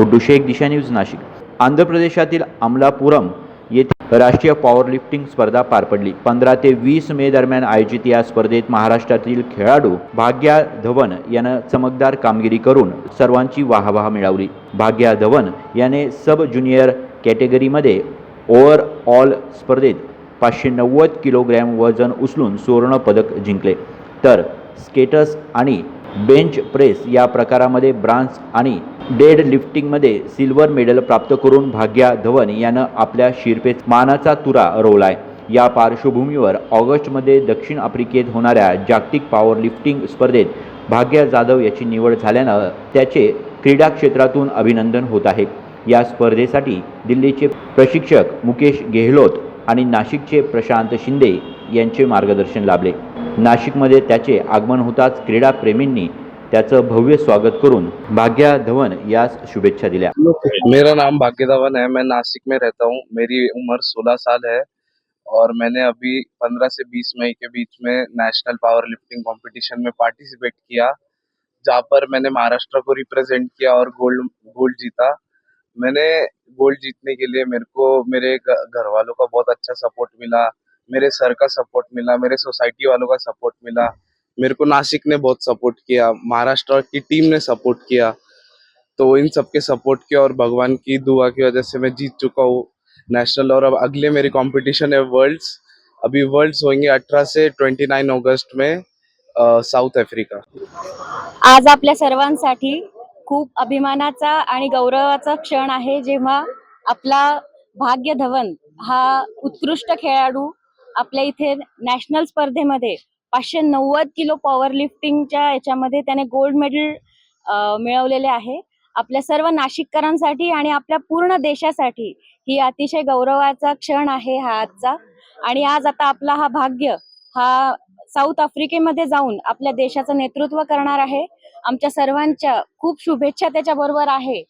गुड्डू शेख, दिशा news, Nashik. Andhra प्रदेशातील अमलापुरम येथे राष्ट्रीय पॉवर लिफ्टिंग स्पर्धा पार पडली। 15 ते 20 मे दरम्यान आयोजित या स्पर्धेत महाराष्ट्रातील खेळाडू भाग्या धवन यानं चमकदार कामगिरी करून सर्वांची वाहवा मिळवली। भाग्या धवन याने सब ज्युनियर कॅटेगरीमध्ये ओव्हरऑल स्पर्धेत 590 किलोग्रॅम वजन उचलून सुवर्ण पदक जिंकले, तर स्केटर्स आणि बेंच प्रेस या प्रकारामध्ये ब्रांझ आणि डेड लिफ्टिंगमध्ये सिल्वर मेडल प्राप्त करून भाग्या धवन यानं आपल्या शिरपेत मानाचा तुरा रोवलाय। या पार्श्वभूमीवर ऑगस्टमध्ये दक्षिण आफ्रिकेत होणाऱ्या जागतिक पॉवर लिफ्टिंग स्पर्धेत भाग्या जाधव याची निवड झाल्यानं त्याचे क्रीडा क्षेत्रातून अभिनंदन होत आहे। या स्पर्धेसाठी दिल्लीचे प्रशिक्षक मुकेश गेहलोत आणि नाशिकचे प्रशांत शिंदे यांचे मार्गदर्शन लाभले। नाशिकमध्ये त्याचे आगमन होताच क्रीडा प्रेमींनी त्याचं भव्य स्वागत करून भाग्या धवन यास शुभेच्छा दिल्या। मेरा नाम भाग्य धवन है, मैं नासिक में रहता हूँ। मेरी उम्र 16 साल है और मैंने अभी 15 से 20 मई के बीच में नेशनल पावर लिफ्टिंग कंपटीशन में पार्टिसिपेट किया, जहाँ पर मैंने महाराष्ट्र को रिप्रेजेंट किया और गोल्ड जीता। मैंने गोल्ड जीतने के लिए मेरे को मेरे घर वालों का बहुत अच्छा सपोर्ट मिला, मेरे सर का सपोर्ट मिला, मेरे सोसाइटी वालों का सपोर्ट मिला, मेरे को नासिक ने बहुत सपोर्ट किया, महाराष्ट्र की टीम ने सपोर्ट किया। तो इन सबके सपोर्ट के और भगवान की दुआ की वजह से मैं जीत चुका हूँ नेशनल। और अब अगले मेरी कंपटीशन है वर्ल्ड्स। अभी वर्ल्ड्स होंगे 18 से 29 अगस्त में साउथ आफ्रिका। आज आपल्या सर्वांसाठी खूप अभिमानाचा आणि गौरवाचा क्षण आहे, जेव्हा आपला भाग्य धवन हा उत्कृष्ट खेळाडू आपल्या इथे नॅशनल स्पर्धेमध्ये 590 किलो पॉवर लिफ्टिंगच्या याच्यामध्ये त्याने गोल्ड मेडल मिळवलेले आहे। आपल्या सर्व नाशिककरांसाठी आणि आपल्या पूर्ण देशासाठी ही अतिशय गौरवाचा क्षण आहे हा आजचा। आणि आज आता आपला हा भाग्य हा साऊथ आफ्रिकेमध्ये जाऊन आपल्या देशाचं नेतृत्व करणार आहे। आमच्या सर्वांच्या खूप शुभेच्छा त्याच्याबरोबर आहे।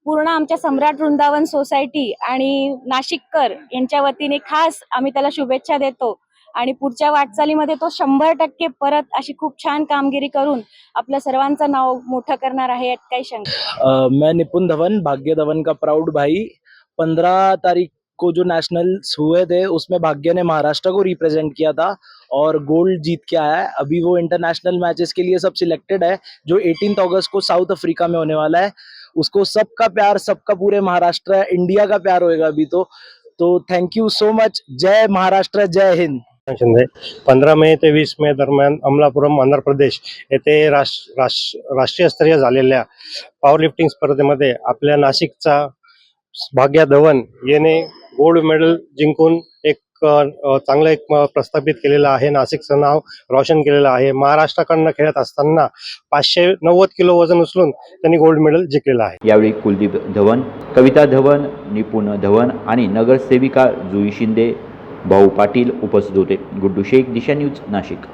पूर्ण आमच्या सम्राट वृंदावन सोसायटी आणि नाशिककर यांच्या वतीने खास आम्ही त्याला शुभेच्छा देतो आणि पुढच्या वाटचालीमध्ये तो 100% परत अशी खूप छान कामगिरी करून आपल्या सर्वांचं नाव मोठं करणार आहे, यात काही शंका। मैं निपुण धवन, भाग्य धवन का प्राउड भाई। 15 तारीख को जो नेशनल्स हुए थे उसमें भाग्य ने महाराष्ट्र को रिप्रेजेंट किया था और गोल्ड जीत के आया है। अभी वो इंटरनेशनल मैचेस के लिए सब सिलेक्टेड है, जो 18 अगस्त को साउथ अफ्रीका में होने वाला है। उसको सबका प्यार, सबका पूरे महाराष्ट्र इंडिया का प्यार होएगा अभी तो थैंक यू सो मच। जय महाराष्ट्र, जय हिंद। 15 मे ते 20 मे दरम्यान अमलापुरम आंध्र प्रदेश येथे राष्ट्रीय स्तरीय झालेल्या पॉवर लिफ्टिंग स्पर्धेमध्ये आपल्या नाशिकचा भाग्या धवन याने गोल्ड मेडल जिंकून एक चांगलं एक प्रस्थापित केलेलं आहे, नाशिकचं नाव रोशन केलेलं आहे। महाराष्ट्राकडनं खेळत असताना 590 किलो वजन उचलून त्यांनी गोल्ड मेडल जिंकलेलं आहे। यावेळी कुलदीप धवन, कविता धवन, निपुण धवन आणि नगरसेविका जुई शिंदे, भाऊ पाटील उपस्थित होते। गुड्डू शेख, दिशा न्यूज, नाशिक।